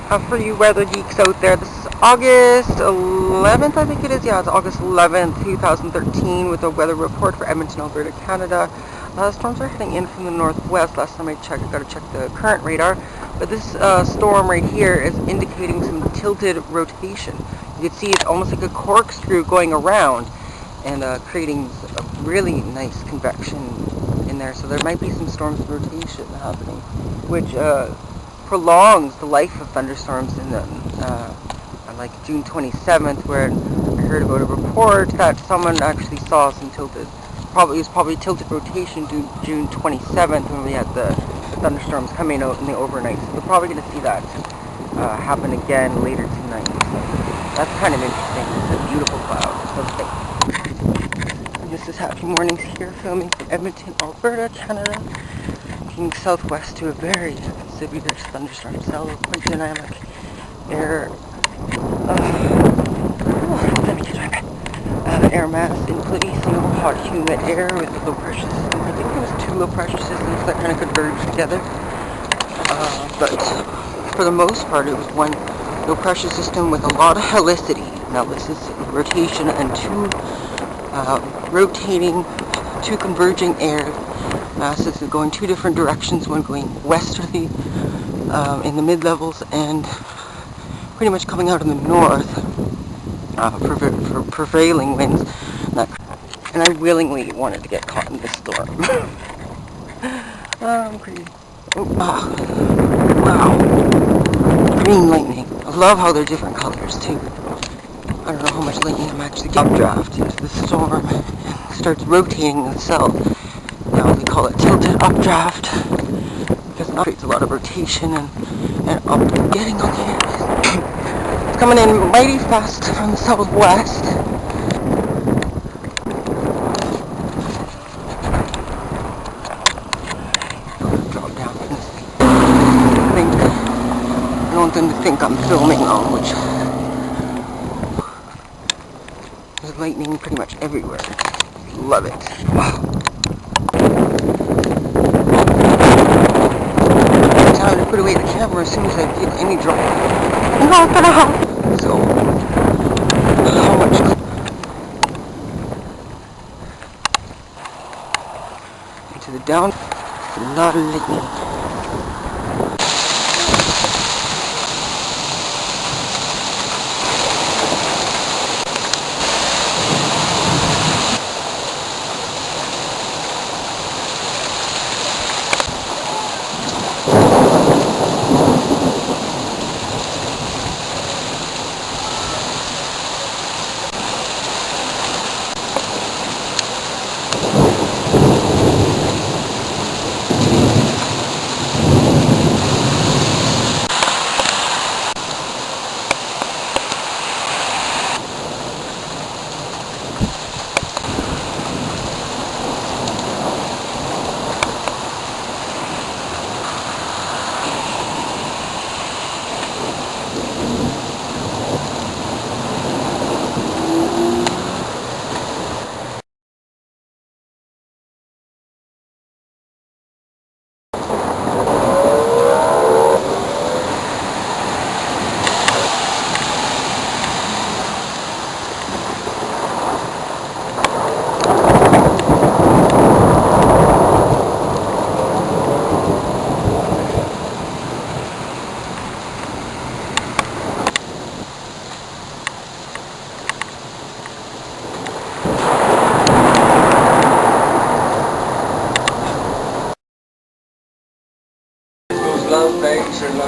For you weather geeks out there, this is August 11th, I think it is. Yeah, it's August 11th, 2013, with a weather report for Edmonton, Alberta, Canada. Storms are heading in from the northwest. Last time I checked, I got to check the current radar. But this storm right here is indicating some tilted rotation. You can see it's almost like a corkscrew going around and creating a really nice convection in there. So there might be some storms rotation happening, which prolongs the life of thunderstorms in the, like June 27th, where I heard about a report that someone actually saw some tilted, it was probably tilted rotation June 27th when we had the thunderstorms coming out in the overnight. So we're probably going to see that happen again later tonight. So that's kind of interesting. It's a beautiful cloud. And this is Happymornings here, filming from Edmonton, Alberta, Canada. Looking southwest to a very severe thunderstorm cell, quite dynamic air, air mass in place, hot, humid air with low pressure system. I think there was 2 low pressure systems that kind of converged together, but for the most part it was one low pressure system with a lot of helicity. Now this is rotation and 2 converging air masses are going 2 different directions, one going westerly in the mid-levels and pretty much coming out in the north for prevailing winds. And I willingly wanted to get caught in this storm. I'm crazy. Wow. Green lightning. I love how they're different colors too. I don't know how much lightning I'm actually getting. Updraft into the storm and starts rotating itself. Now we call it tilted updraft because it creates a lot of rotation and up getting on the air. It's coming in mighty fast from the southwest. Drop down from this thing. I don't want them to think I'm filming on, which there's lightning pretty much everywhere. Love it. Wow. Time to put away the camera as soon as I feel any drop. Not gonna happen. So, how much? Into the down. A lot of lightning.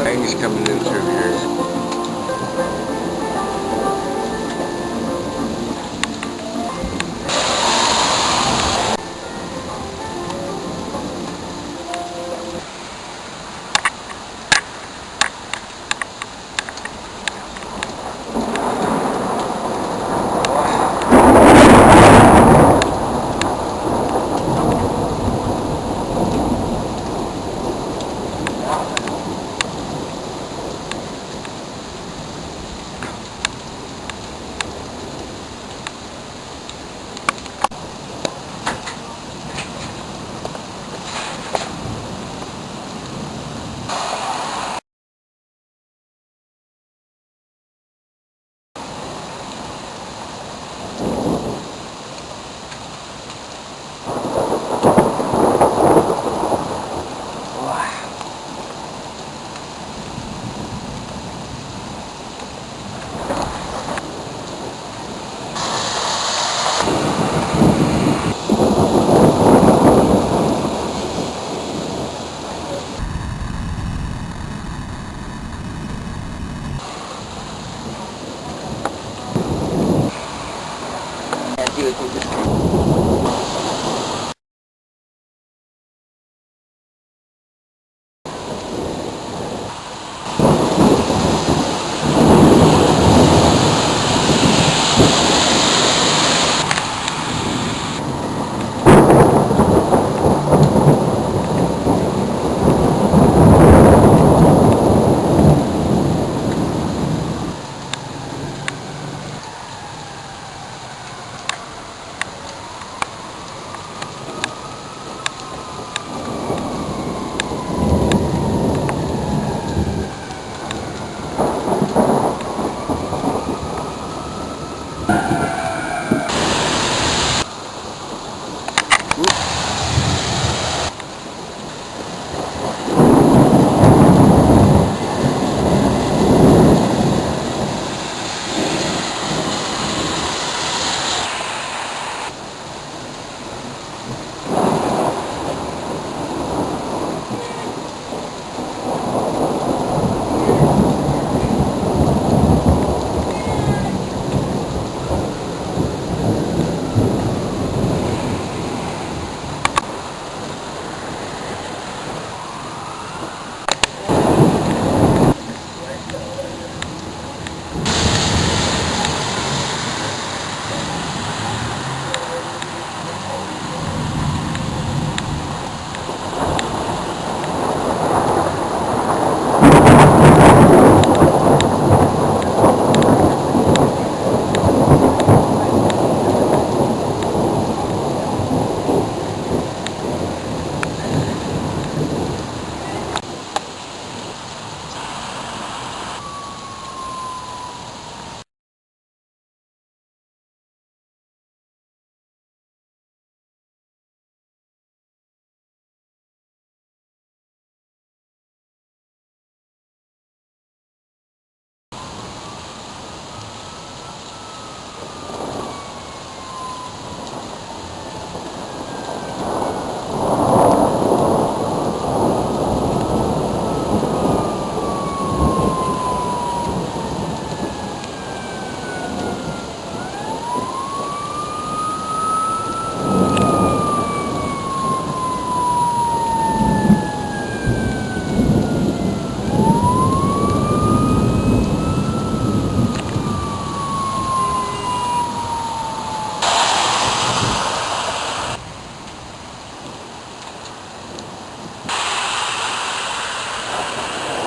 Bangs coming in through here. this one.